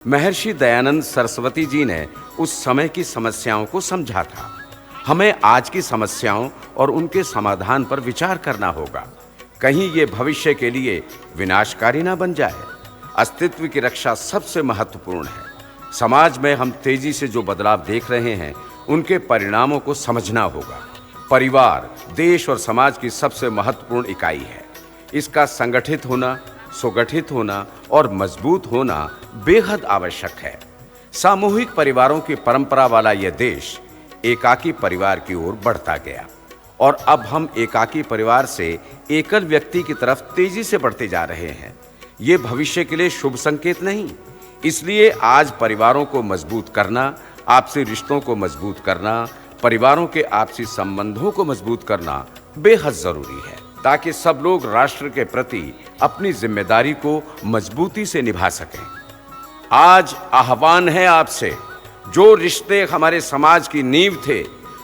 महर्षि दयानंद सरस्वती जी ने उस समय की समस्याओं को समझा था। हमें आज की समस्याओं और उनके समाधान पर विचार करना होगा। कहीं ये भविष्य के लिए विनाशकारी ना बन जाए। अस्तित्व की रक्षा सबसे महत्वपूर्ण है। समाज में हम तेजी से जो बदलाव देख रहे हैं, उनके परिणामों को समझना होगा। परिवार देश और समाज की सबसे महत्वपूर्ण इकाई है। इसका संगठित होना, सुगठित होना और मजबूत होना बेहद आवश्यक है। सामूहिक परिवारों की परंपरा वाला यह देश एकाकी परिवार की ओर बढ़ता गया और अब हम एकाकी परिवार से एकल व्यक्ति की तरफ तेजी से बढ़ते जा रहे हैं। ये भविष्य के लिए शुभ संकेत नहीं। इसलिए आज परिवारों को मजबूत करना, आपसी रिश्तों को मजबूत करना, परिवारों के आपसी संबंधों को मजबूत करना बेहद जरूरी है, ताकि सब लोग राष्ट्र के प्रति अपनी जिम्मेदारी को मजबूती से निभा सकें। आज आह्वान है आपसे, जो रिश्ते हमारे समाज की नींव थे,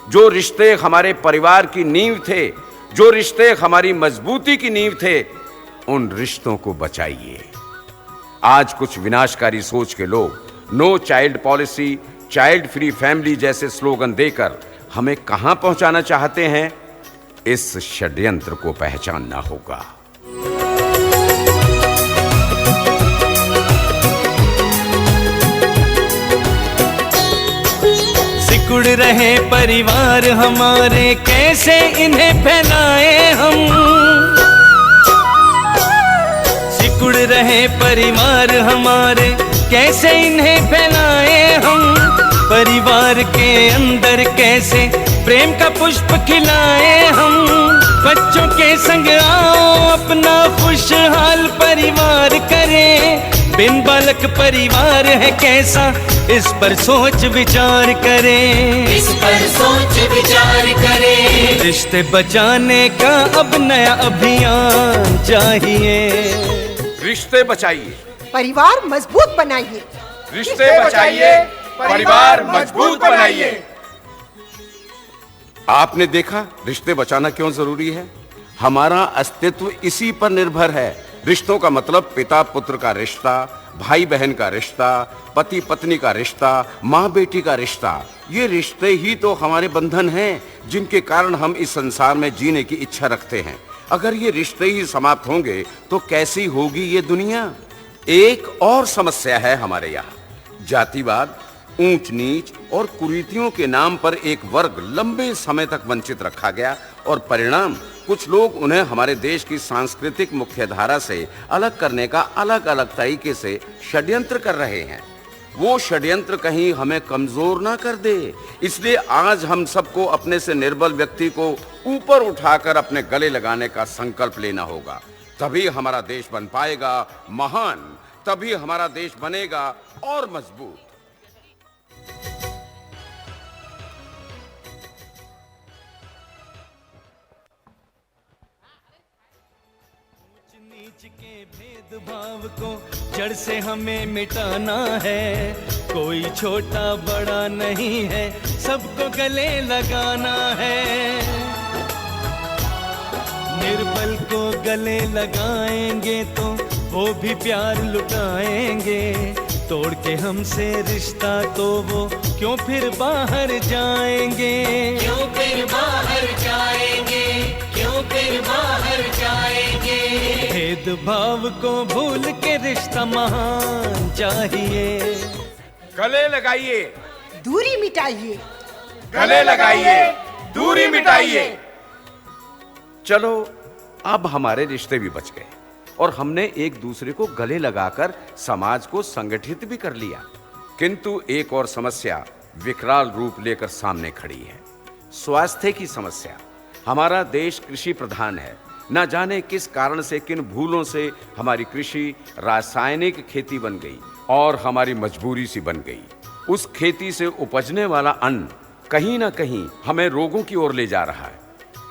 जो रिश्ते हमारे परिवार की नींव थे, जो रिश्ते हमारी मजबूती की नींव थे, उन रिश्तों को बचाइए। आज कुछ विनाशकारी सोच के लोग no child policy, child free family जैसे स्लोगन देकर हमें कहां पहुंचाना चाहते हैं, इस षड्यंत्र को पहचानना होगा। सिकुड़ रहे परिवार हमारे, कैसे इन्हें फैलाए हम। सिकुड़ रहे परिवार हमारे, कैसे इन्हें फैलाए हम। परिवार के अंदर कैसे प्रेम का पुष्प खिलाए हम। बच्चों के संग आओ अपना खुशहाल परिवार करें। बिन बालक परिवार है कैसा, इस पर सोच विचार करें। इस पर सोच विचार करें। रिश्ते बचाने का अब नया अभियान चाहिए। रिश्ते बचाइए, परिवार मजबूत बनाइए। रिश्ते बचाइए, परिवार मजबूत बनाइए। आपने देखा रिश्ते बचाना क्यों जरूरी है? हमारा अस्तित्व इसी पर निर्भर है। रिश्तों का मतलब पिता पुत्र का रिश्ता, भाई बहन का रिश्ता, पति पत्नी का रिश्ता, माँ बेटी का रिश्ता। ये रिश्ते ही तो हमारे बंधन हैं, जिनके कारण हम इस संसार में जीने की इच्छा रखते हैं। अगर ये रिश्ते ही समाप्त होंगे तो कैसी होगी ये दुनिया? एक और समस्या है हमारे यहाँ, जातिवाद, ऊंच नीच और कुरीतियों के नाम पर एक वर्ग लंबे समय तक वंचित रखा गया और परिणाम, कुछ लोग उन्हें हमारे देश की सांस्कृतिक मुख्यधारा से अलग करने का अलग अलग तरीके से षड्यंत्र कर रहे हैं। वो षड्यंत्र कहीं हमें कमजोर ना कर दे। इसलिए आज हम सबको अपने से निर्बल व्यक्ति को ऊपर उठाकर अपने गले लगाने का संकल्प लेना होगा। तभी हमारा देश बन पाएगा महान, तभी हमारा देश बनेगा और मजबूत। नीच के भेदभाव को जड़ से हमें मिटाना है। कोई छोटा बड़ा नहीं है, सबको गले लगाना है। निर्बल को गले लगाएंगे तो वो भी प्यार लुटाएंगे। तोड़ के हमसे रिश्ता तो वो क्यों फिर बाहर जाएंगे। क्यों फिर बाहर जाएंगे, क्यों फिर बाहर जाएंगे। भेदभाव को भूल के रिश्ता महान चाहिए। गले लगाइए, दूरी मिटाइए। गले लगाइए, दूरी मिटाइए। चलो, अब हमारे रिश्ते भी बच गए और हमने एक दूसरे को गले लगाकर समाज को संगठित भी कर लिया। किंतु एक और समस्या विकराल रूप लेकर सामने खड़ी है, स्वास्थ्य की समस्या। हमारा देश कृषि प्रधान है। न जाने किस कारण से, किन भूलों से हमारी कृषि रासायनिक खेती बन गई और हमारी मजबूरी सी बन गई। उस खेती से उपजने वाला अन्न कहीं ना कहीं हमें रोगों की ओर ले जा रहा है।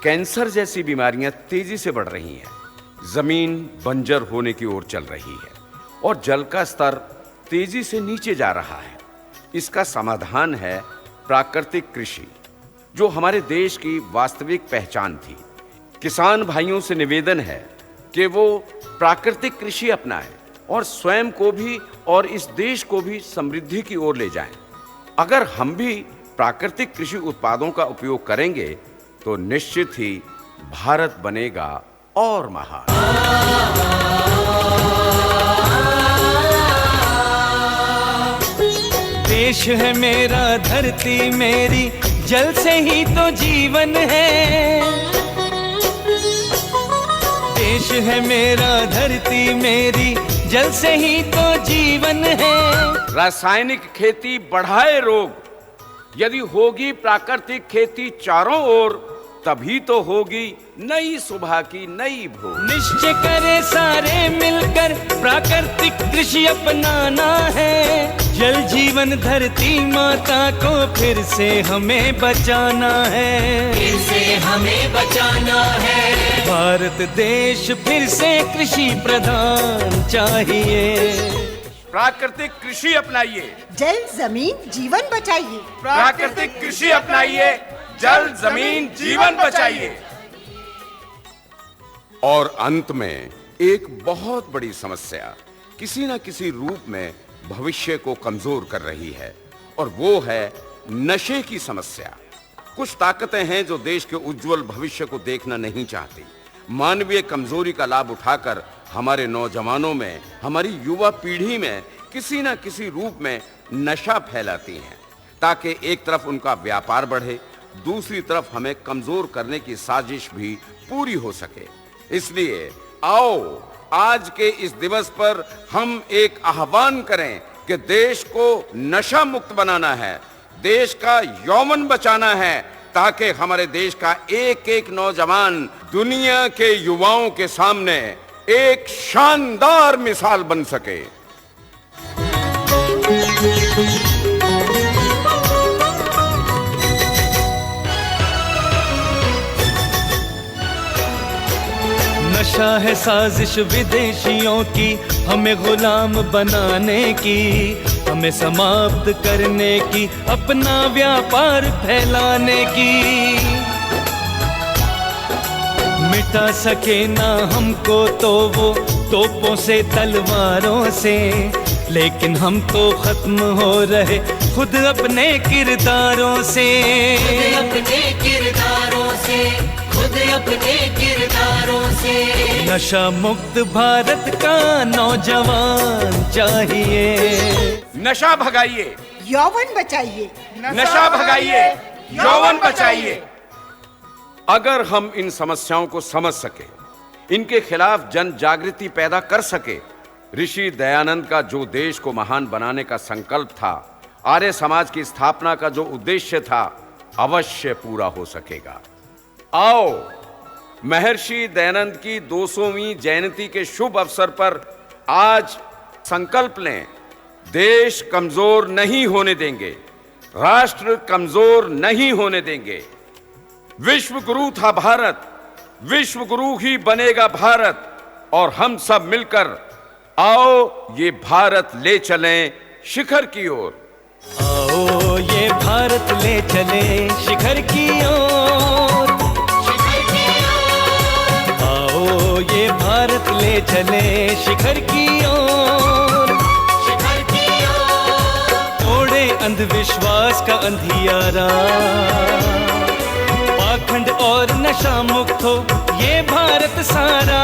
कैंसर जैसी बीमारियां तेजी से बढ़ रही हैं। जमीन बंजर होने की ओर चल रही है और जल का स्तर तेजी से नीचे जा रहा है। इसका समाधान है प्राकृतिक कृषि, जो हमारे देश की वास्तविक पहचान थी। किसान भाइयों से निवेदन है कि वो प्राकृतिक कृषि अपनाएं। और स्वयं को भी और इस देश को भी समृद्धि की ओर ले जाएं। अगर हम भी प्राकृतिक कृषि उत्पादों का उपयोग करेंगे तो निश्चित ही भारत बनेगा और महान। देश है मेरा, धरती मेरी, जल से ही तो जीवन है। देश है मेरा, धरती मेरी, जल से ही तो जीवन है। रासायनिक खेती बढ़ाए रोग, यदि होगी प्राकृतिक खेती चारों ओर, तभी तो होगी नई सुबह की नई भोर। निश्चय करे सारे मिलकर प्राकृतिक कृषि अपनाना है। जल जीवन धरती माता को फिर से हमें बचाना है। फिर से हमें बचाना है। भारत देश फिर से कृषि प्रधान चाहिए। प्राकृतिक कृषि अपनाइए, जल जमीन जीवन बचाइए। प्राकृतिक कृषि अपनाइए, जल जमीन जीवन बचाइए। और अंत में एक बहुत बड़ी समस्या किसी न किसी रूप में भविष्य को कमजोर कर रही है, और वो है नशे की समस्या। कुछ ताकतें हैं जो देश के उज्जवल भविष्य को देखना नहीं चाहती। मानवीय कमजोरी का लाभ उठाकर हमारे नौजवानों में, हमारी युवा पीढ़ी में किसी न किसी रूप में नशा फैलाती हैं, ताकि एक तरफ उनका व्यापार बढ़े, दूसरी तरफ हमें कमजोर करने की साजिश भी पूरी हो सके। इसलिए आओ आज के इस दिवस पर हम एक आह्वान करें कि देश को नशा मुक्त बनाना है, देश का यौवन बचाना है, ताकि हमारे देश का एक एक नौजवान दुनिया के युवाओं के सामने एक शानदार मिसाल बन सके। नशा है साजिश विदेशियों की, हमें गुलाम बनाने की, हमें समाप्त करने की, अपना व्यापार फैलाने की। मिटा सके ना हमको तो वो तोपों से, तलवारों से, लेकिन हम तो खत्म हो रहे खुद अपने किरदारों से। अपने किरदारों से, खुद अपने किरदारों से। नशा मुक्त भारत का नौजवान चाहिए। नशा भगाइए, यौवन बचाइए। नशा भगाइए, यौवन बचाइए। अगर हम इन समस्याओं को समझ सके, इनके खिलाफ जन जागृति पैदा कर सके, ऋषि दयानंद का जो देश को महान बनाने का संकल्प था, आर्य समाज की स्थापना का जो उद्देश्य था, अवश्य पूरा हो सकेगा। आओ महर्षि दयानंद की 200वीं जयंती के शुभ अवसर पर आज संकल्प लें, देश कमजोर नहीं होने देंगे, राष्ट्र कमजोर नहीं होने देंगे। विश्व गुरु था भारत, विश्व गुरु ही बनेगा भारत, और हम सब मिलकर आओ ये भारत ले चलें शिखर की ओर। आओ ये भारत ले चले शिखर की ओर। आओ ये भारत ले चले शिखर की ओर। तोड़े अंधविश्वास का अंधियारा, पाखंड और नशा मुक्त हो ये भारत सारा।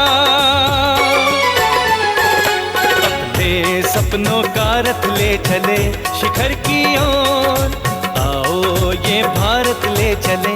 अपने सपनों का रथ ले चले शिखर की ओर। आओ ये भारत ले चले